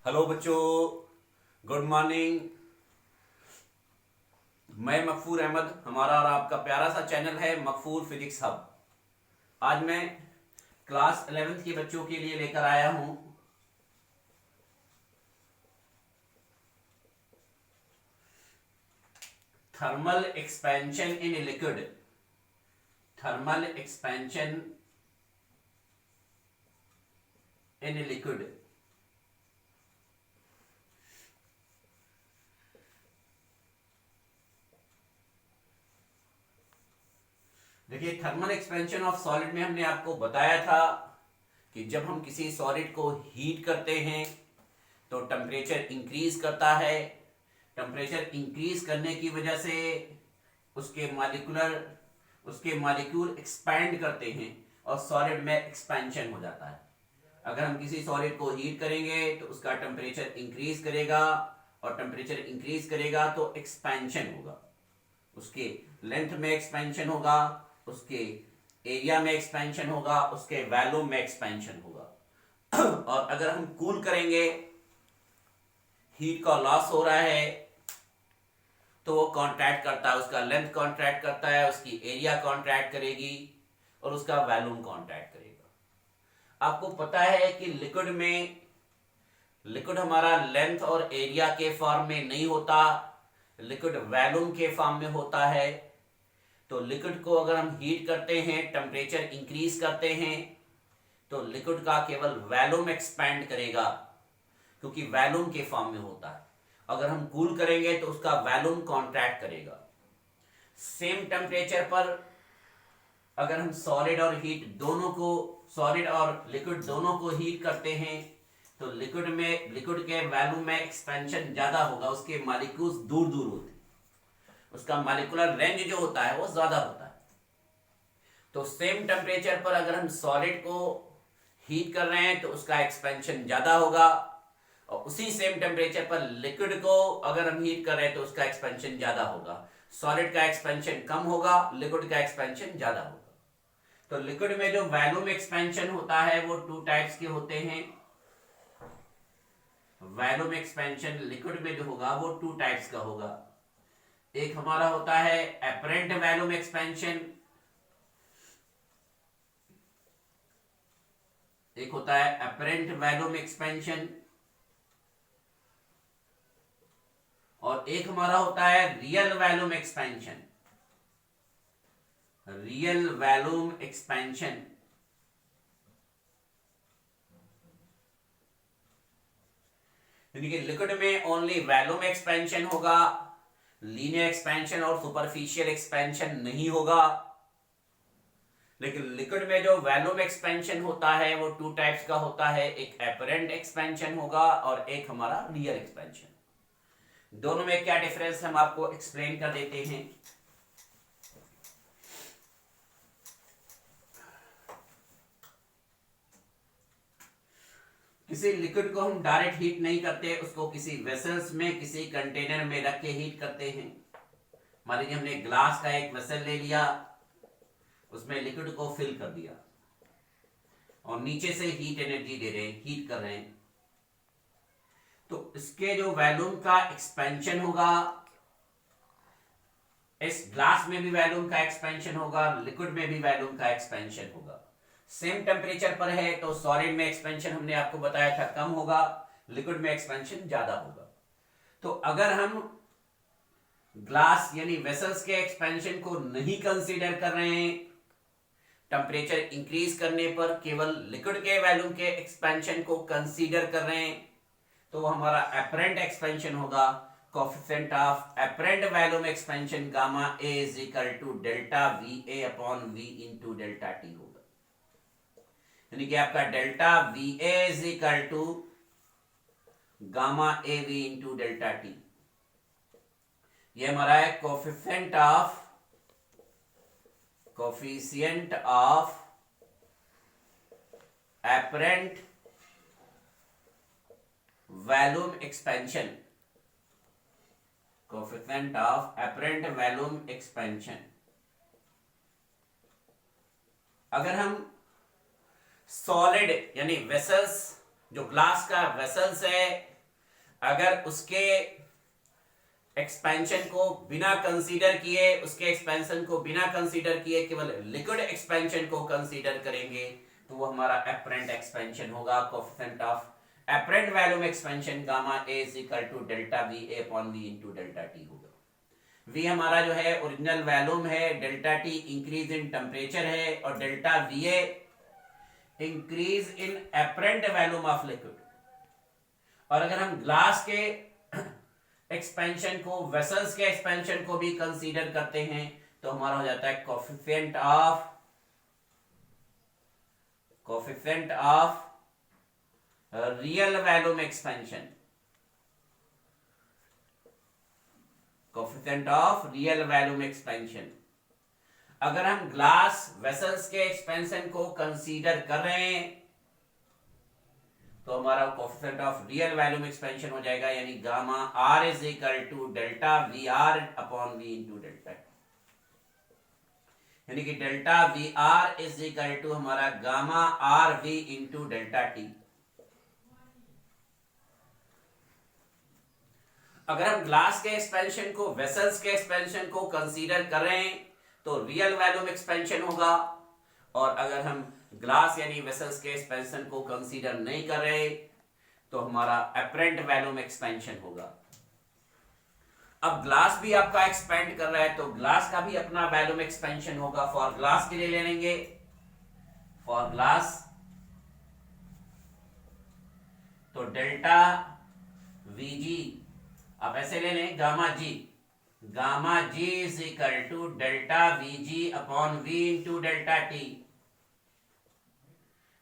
Hello बच्चों, good morning. मैं मकफूर अहमद, हमारा और आपका प्यारा सा चैनल है मकफूर फिजिक्स हब। आज मैं क्लास 11th के बच्चों के लिए लेकर आया हूं thermal expansion in liquid. Thermal expansion in liquid. देखिए, थर्मल एक्सपेंशन ऑफ सॉलिड में हमने आपको बताया था कि जब हम किसी सॉलिड को हीट करते हैं तो टेम्परेचर इंक्रीज करता है। टेम्परेचर इंक्रीज करने की वजह से उसके मॉलिक्यूल एक्सपैंड करते हैं और सॉलिड में एक्सपेंशन हो जाता है। अगर हम किसी सॉलिड को हीट करेंगे तो उसका टेम्परेचर इंक्रीज करेगा, और टेम्परेचर इंक्रीज करेगा तो एक्सपेंशन होगा। उसके लेंथ में एक्सपेंशन होगा, उसके एरिया में एक्सपेंशन होगा, उसके वैल्यूम में एक्सपेंशन होगा। और अगर हम कूल करेंगे, हीट का लॉस हो रहा है तो वो कॉन्ट्रैक्ट करता है, उसका लेंथ कॉन्ट्रैक्ट करता है, उसकी एरिया कॉन्ट्रैक्ट करेगी और उसका वैल्यूम कॉन्ट्रैक्ट करेगा। आपको पता है कि लिक्विड हमारा लेंथ और एरिया के फॉर्म में नहीं होता, लिक्विड वैल्यूम के फॉर्म में होता है। तो लिक्विड को अगर हम हीट करते हैं, टेम्परेचर इंक्रीज करते हैं, तो लिक्विड का केवल वैल्यूम एक्सपैंड करेगा, क्योंकि वैल्यूम के फॉर्म में होता है। अगर हम कूल करेंगे तो उसका वैल्यूम कॉन्ट्रैक्ट करेगा। सेम टेम्परेचर पर अगर हम सॉलिड और लिक्विड दोनों को हीट करते हैं तो लिक्विड के वैल्यूम में एक्सपेंशन ज्यादा होगा, उसके मॉलिक्यूल्स दूर दूर होते हैं, उसका मॉलिक्यूलर रेंज जो होता है वो ज्यादा होता है। तो सेम टेम्परेचर पर अगर हम सॉलिड को हीट कर रहे हैं तो उसका एक्सपेंशन ज्यादा होगा, और उसी सेम टेम्परेचर पर लिक्विड को अगर हम हीट कर रहे हैं तो उसका एक्सपेंशन ज्यादा होगा। सॉलिड का एक्सपेंशन कम होगा, लिक्विड का एक्सपेंशन ज्यादा होगा। तो लिक्विड में जो वैल्यूम एक्सपेंशन होता है वो टू टाइप्स के होते हैं। वैल्यूम एक्सपेंशन लिक्विड में जो होगा वो टू टाइप्स का होगा। एक हमारा होता है एपरेंट वैल्यूम एक्सपेंशन, एक होता है एपरेंट वैल्यूम एक्सपेंशन, और एक हमारा होता है real volume expansion. Real volume expansion यानी कि लिक्विड में ओनली वैल्यूम एक्सपेंशन होगा, लीनियर एक्सपेंशन और सुपरफिशियल एक्सपेंशन नहीं होगा। लेकिन लिक्विड में जो वैल्यूम एक्सपेंशन होता है वो टू टाइप्स का होता है, एक एपरेंट एक्सपेंशन होगा और एक हमारा रियल एक्सपेंशन। दोनों में क्या डिफरेंस हम आपको एक्सप्लेन कर देते हैं। किसी लिक्विड को हम डायरेक्ट हीट नहीं करते, उसको किसी वेसल्स में, किसी कंटेनर में रख के हीट करते हैं। मान लीजिए हमने ग्लास का एक वेसल ले लिया, उसमें लिक्विड को फिल कर दिया और नीचे से हीट एनर्जी दे रहे हैं, हीट कर रहे हैं, तो इसके जो वैल्यूम का एक्सपेंशन होगा, इस ग्लास में भी वैल्यूम का एक्सपेंशन होगा, लिक्विड में भी वैल्यूम का एक्सपेंशन होगा। सेम टेम्परेचर पर है तो सॉलिड में एक्सपेंशन हमने आपको बताया था कम होगा, लिक्विड में एक्सपेंशन ज्यादा होगा। तो अगर हम ग्लास यानी वेसल्स के एक्सपेंशन को नहीं कंसीडर कर रहे हैं, टेम्परेचर इंक्रीज करने पर केवल लिक्विड के वैल्यूम के एक्सपेंशन को कंसीडर कर रहे हैं, तो हमारा एपरेंट एक्सपेंशन होगा। Coefficient of apparent volume expansion gamma A is equal to delta V A upon V into delta T होगा। यानी कि आपका delta V A is equal to gamma A V into delta T. ये हमारा है coefficient of apparent volume expansion. Coefficient of apparent volume expansion. अगर हम solid यानी वेसल्स जो ग्लास का वेसल्स है, अगर उसके एक्सपेंशन को बिना कंसीडर किए, उसके एक्सपेंशन को बिना कंसीडर किए केवल लिक्विड एक्सपेंशन को कंसीडर करेंगे तो वो हमारा एपरेंट एक्सपेंशन होगा। Coefficient of apparent volume expansion gamma A is equal to delta V A upon V into delta T होगा। वी हमारा जो है ओरिजिनल वॉल्यूम है, delta T increase in temperature है, और delta V A increase in apparent volume of liquid. और अगर हम ग्लास के एक्सपेंशन को, वेसल्स के एक्सपेंशन को भी कंसीडर करते हैं तो हमारा हो जाता है coefficient of real volume expansion, coefficient of real volume expansion. अगर हम ग्लास वेसल्स के एक्सपेंशन को कंसीडर कर रहे हैं तो हमारा coefficient of real volume expansion हो जाएगा, यानी gamma R is equal to delta V R upon V into delta, यानी कि delta V R is equal to हमारा gamma R V into delta T. अगर हम ग्लास के एक्सपेंशन को, वेसल्स के एक्सपेंशन को कंसीडर कर रहे हैं तो रियल वॉल्यूम एक्सपेंशन होगा, और अगर हम ग्लास यानी वेसल्स के एक्सपेंशन को कंसीडर नहीं कर रहे तो हमारा एपरेंट वॉल्यूम एक्सपेंशन होगा। अब ग्लास भी आपका एक्सपेंड कर रहा है तो ग्लास का भी अपना वॉल्यूम एक्सपेंशन होगा। फॉर ग्लास के लिए ले लेंगे, फॉर ग्लास तो डेल्टा वीजी आप ऐसे ले लें, gamma G is equal to delta VG upon V into delta T.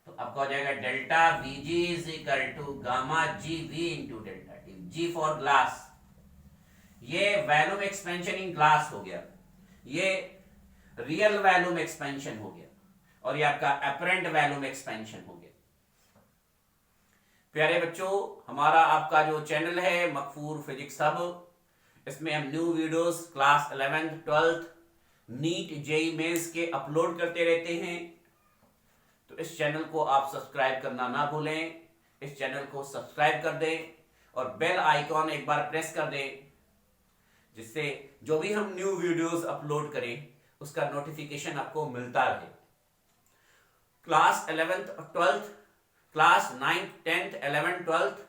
तो आपका हो जाएगा delta VG is equal to gamma G V into delta T. G for glass, ये वॉल्यूम एक्सपेंशन इन ग्लास हो गया, ये रियल वॉल्यूम एक्सपेंशन हो गया, और ये आपका एपरेंट वॉल्यूम एक्सपेंशन हो गया। प्यारे बच्चों, हमारा आपका जो चैनल है मकफूर फिजिक्स हब, इसमें हम new videos class 11th 12th NEET JEE Mains के अपलोड करते रहते हैं, तो इस चैनल को आप सब्सक्राइब करना ना भूलें। इस चैनल को सब्सक्राइब कर दें और बेल आइकॉन एक बार प्रेस कर दें, जिससे जो भी हम न्यू वीडियोस अपलोड करें उसका नोटिफिकेशन आपको मिलता रहे। क्लास 11th और 12th, class 9th 10th 11th 12th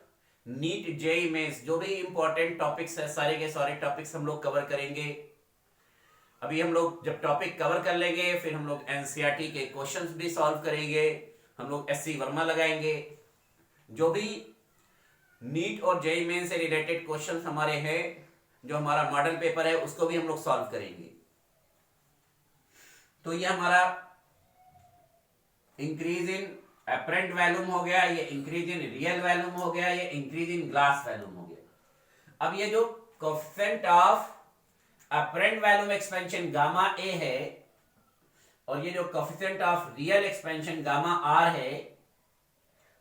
NEET JEE mains जो भी इंपॉर्टेंट टॉपिक्स है, सारे के सारे टॉपिक्स हम लोग कवर करेंगे। अभी हम लोग जब टॉपिक कवर कर लेंगे फिर हम लोग एनसीईआरटी के क्वेश्चंस भी सॉल्व करेंगे, हम लोग एससी वर्मा लगाएंगे। जो भी नीट और जेई मेंस से रिलेटेड क्वेश्चंस हमारे हैं, जो हमारा मॉडल पेपर है, उसको भी हम लोग सॉल्व करेंगे। तो ये हमारा इंक्रीज इन एपरेंट वॉल्यूम हो गया, ये इंक्रीज इन रियल वॉल्यूम हो गया, ये इंक्रीज इन ग्लास वॉल्यूम हो गया। अब ये जो coefficient of apparent volume expansion gamma A है, और ये जो coefficient of real expansion gamma R है,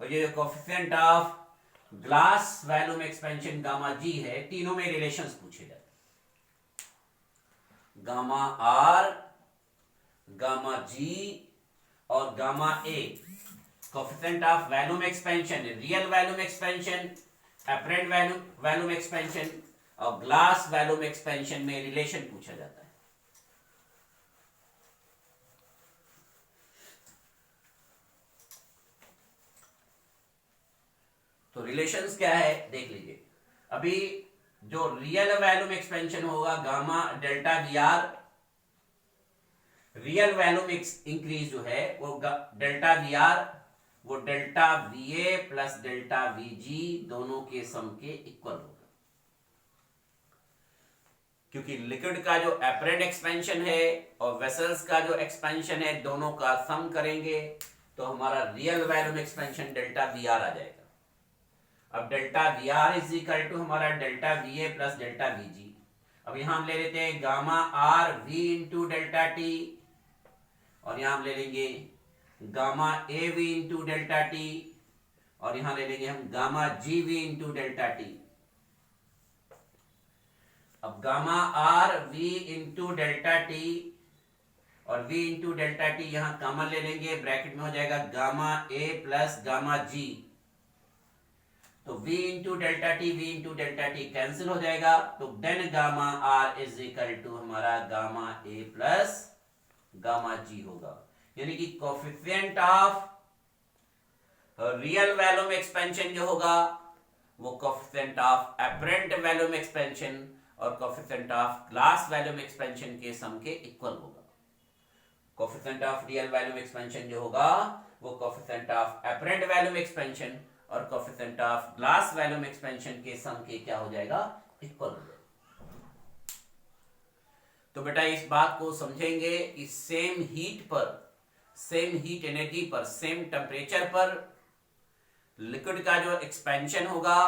और ये जो coefficient of glass volume expansion gamma G है, तीनों में रिलेशंस पूछे जाते हैं। गामा आर, गामा जी और gamma A, coefficient of volume expansion, real volume expansion, apparent volume expansion और ग्लास वॉल्यूम एक्सपेंशन में रिलेशन पूछा जाता है। तो रिलेशंस क्या है देख लीजिए। अभी जो रियल वॉल्यूम एक्सपेंशन होगा gamma delta V R, real volume increase जो है वो डेल्टा वी आर, वो delta V A plus delta V G दोनों के सम के इक्वल होगा, क्योंकि लिक्विड का जो एपरेंट एक्सपेंशन है और वेसल्स का जो एक्सपेंशन है दोनों का सम करेंगे तो हमारा real volume expansion delta V R आ जाएगा। अब delta V R is equal to हमारा delta V A plus delta V G. अब यहां हम ले लेते हैं gamma R V into delta T, और यहां हम ले लेंगे gamma A V into delta T, और यहां ले लेंगे हम gamma G V into delta T. अब gamma R V into delta T और वी इंटू डेल्टा टी यहां कॉमन ले लेंगे, ब्रैकेट में हो जाएगा gamma A plus gamma G. तो V into delta T, V into delta T cancel हो जाएगा, तो then gamma R is equal to हमारा gamma A plus gamma G होगा। यानी कि coefficient of real volume expansion जो होगा वो coefficient of apparent volume expansion और coefficient of glass volume expansion के सम के इक्वल होगा। Coefficient of real volume expansion जो होगा वो coefficient of apparent volume expansion और coefficient of glass volume expansion के सम के क्या हो जाएगा, इक्वल हो जाएगा। तो बेटा इस बात को समझेंगे कि सेम हीट पर, सेम हीट एनर्जी पर, सेम टेम्परेचर पर लिक्विड का जो एक्सपेंशन होगा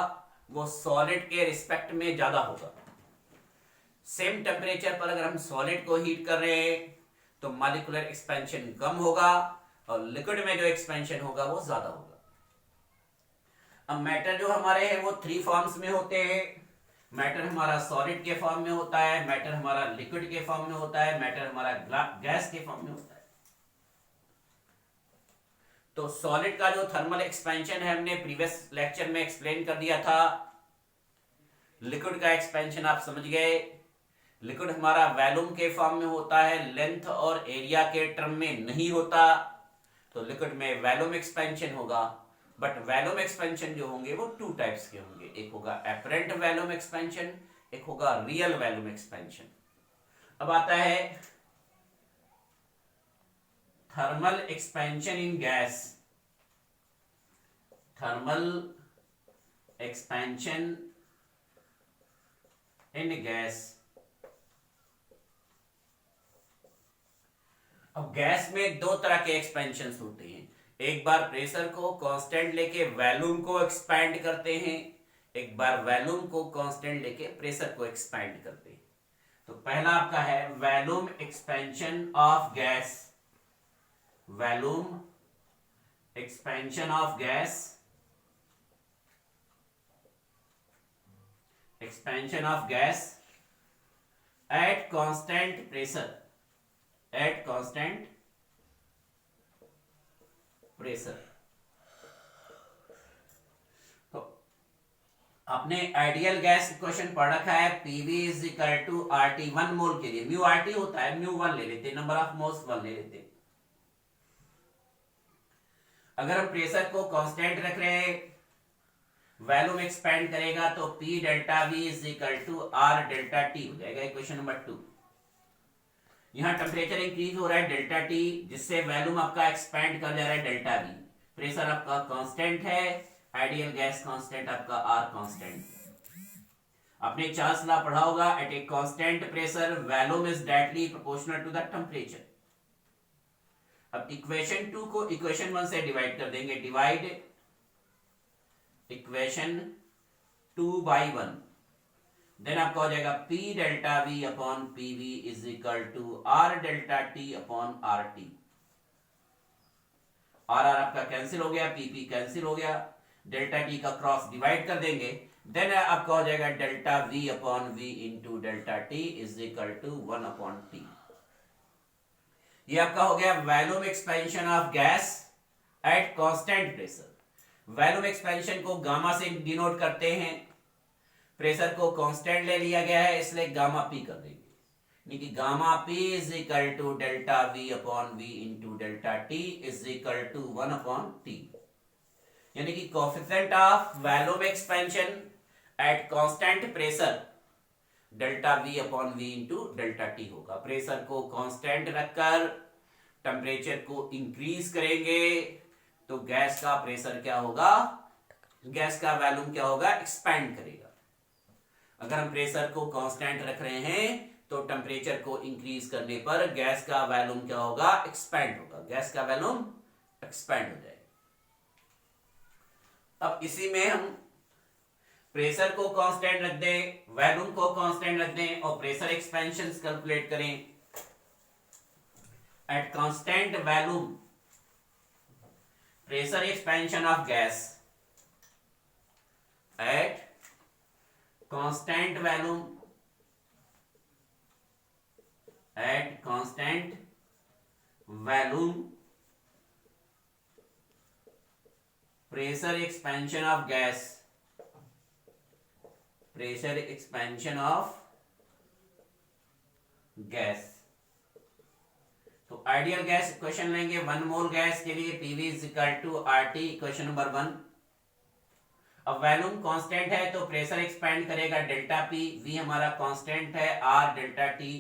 वो सॉलिड के रिस्पेक्ट में ज्यादा होगा। सेम टेम्परेचर पर अगर हम सॉलिड को हीट कर रहे हैं तो मॉलिक्यूलर एक्सपेंशन कम होगा और लिक्विड में जो एक्सपेंशन होगा वो ज्यादा होगा। अब मैटर जो हमारे हैं वो 3 फॉर्म्स में होते हैं। मैटर हमारा सॉलिड के फॉर्म में होता है, मैटर हमारा लिक्विड के फॉर्म में होता है, मैटर हमारा गैस के फॉर्म में होता है। तो सॉलिड का जो थर्मल एक्सपेंशन है हमने प्रीवियस लेक्चर में एक्सप्लेन कर दिया था। लिक्विड का एक्सपेंशन आप समझ गए। लिक्विड हमारा वैल्यूम के फॉर्म में होता है, लेंथ और एरिया के टर्म में नहीं होता। तो लिक्विड में वैल्यूम एक्सपेंशन होगा, बट वैल्यूम एक्सपेंशन जो होंगे वो 2 टाइप्स के होंगे। एक होगा एपरेंट वैल्यूम एक्सपेंशन, एक होगा रियल वैल्यूम एक्सपेंशन। अब आता है thermal expansion in gas. Thermal expansion in gas. अब गैस में 2 तरह के एक्सपेंशन होते हैं। एक बार प्रेशर को कांस्टेंट लेके वैल्यूम को एक्सपैंड करते हैं, एक बार वैल्यूम को कांस्टेंट लेके प्रेशर को एक्सपैंड करते हैं। तो पहला आपका है volume expansion of gas. Volume expansion of gas, expansion of gas at constant pressure, eight constant pressure. तो आपने आइडियल गैस इक्वेशन पढ़ रखा है, PV is equal to RT 1 mole के लिए म्यू आरटी होता है, म्यू 1 ले लेते, नंबर ऑफ मोल्स 1 ले लेते। अगर हम प्रेशर को कांस्टेंट रख रहे हैं, वैल्यूम एक्सपेंड करेगा तो P delta V is equal to R delta T हो जाएगा, इक्वेशन नंबर 2। यहां टेम्परेचर इंक्रीज हो रहा है डेल्टा T, जिससे वैल्यूम आपका एक्सपेंड कर जा रहा है डेल्टा V। प्रेशर आपका कांस्टेंट है, आइडियल गैस कांस्टेंट आपका R कांस्टेंट। आपने चार्ल्स लॉ पढ़ा होगा, at a constant pressure volume is directly proportional to the temperature. अब इक्वेशन 2 को इक्वेशन 1 से डिवाइड कर देंगे, डिवाइड इक्वेशन 2 बाई 1, देन आपका हो जाएगा P delta V upon PV is equal to R delta T upon RT। R आपका cancel हो गया, PP कैंसिल हो गया, डेल्टा T का क्रॉस डिवाइड कर देंगे, देन आपका हो जाएगा delta V upon V into delta T is equal to 1 upon T। ये आपका हो गया volume expansion of gas at constant pressure. Volume expansion को गामा से डिनोट करते हैं, प्रेशर को कांस्टेंट ले लिया गया है इसलिए गामा पी कर देंगे, यानी कि gamma P is equal to delta V upon V into delta T is equal to 1 upon T. यानी कि coefficient of volume expansion at constant pressure delta V upon V into delta T होगा। Pressure को constant रखकर temperature को increase करेंगे तो gas का pressure क्या होगा, गैस का वैल्यूम क्या होगा, एक्सपैंड करेगा। अगर हम प्रेशर को कांस्टेंट रख रहे हैं तो टेम्परेचर को इंक्रीज करने पर गैस का वैल्यूम क्या होगा, एक्सपैंड होगा, गैस का वैल्यूम एक्सपैंड हो जाएगा। अब इसी में हम प्रेशर को कांस्टेंट रख दें, वैल्यूम को कांस्टेंट रख दें और प्रेशर एक्सपेंशन कैलकुलेट करें। At constant volume pressure expansion of gas, at constant volume, at constant volume pressure expansion of gas pressure expansion of gas. तो आइडियल गैस इक्वेशन लेंगे, 1 मोल गैस के लिए PV is equal to RT, equation number 1। अब volume constant है तो pressure expand करेगा delta P, V हमारा constant है R delta T,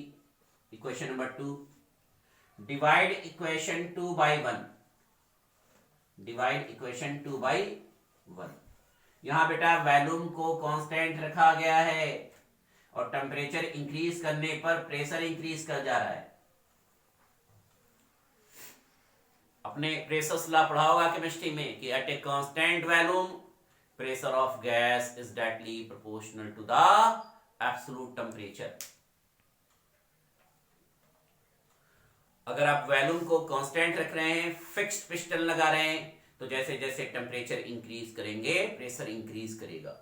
equation number 2। Divide equation 2 by 1, divide equation 2 by 1। यहां बेटा वॉल्यूम को कांस्टेंट रखा गया है और टेम्परेचर इंक्रीज करने पर प्रेशर इंक्रीज कर जा रहा है। अपने प्रेशर लॉ पढ़ा होगा केमिस्ट्री में कि at a constant volume pressure of gas is directly proportional to the absolute temperature. अगर आप वॉल्यूम को कांस्टेंट रख रहे हैं, फिक्स्ड पिस्टन लगा रहे हैं, तो जैसे जैसे टेम्परेचर इंक्रीज करेंगे प्रेशर इंक्रीज करेगा।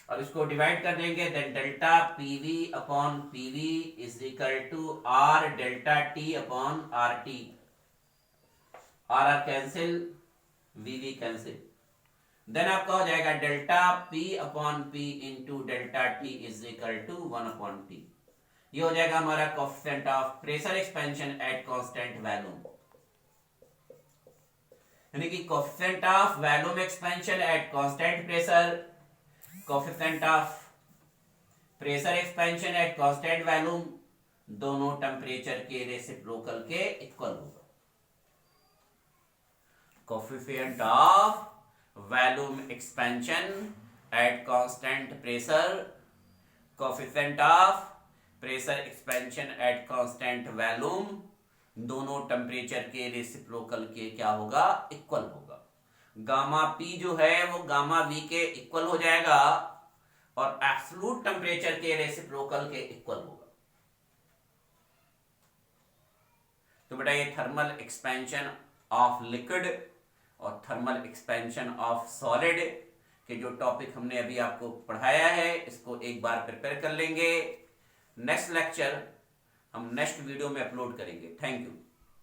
अब इसको डिवाइड कर देंगे, then delta PV upon PV is equal to R delta T upon R T. R R cancel, V cancel, then आपका हो जाएगा delta P upon P into delta T is equal to 1 upon T. ये हो जाएगा हमारा coefficient of pressure expansion at constant volume, यानी कि coefficient of volume expansion at constant pressure, coefficient of pressure expansion at constant volume, दोनों temperature के reciprocal के इक्वल होगा। Coefficient of volume expansion at constant pressure, coefficient of pressure expansion at constant volume, दोनों temperature के reciprocal के क्या होगा, इक्वल होगा। गामा पी जो है वो गामा वी के इक्वल हो जाएगा और एब्सोल्यूट टेम्परेचर के रेसिप्रोकल के इक्वल होगा। तो बेटा ये थर्मल एक्सपेंशन ऑफ लिक्विड और थर्मल एक्सपेंशन ऑफ सॉलिड के जो टॉपिक हमने अभी आपको पढ़ाया है, इसको एक बार प्रिपेयर कर लेंगे। नेक्स्ट लेक्चर हम नेक्स्ट वीडियो में अपलोड करेंगे। Thank you.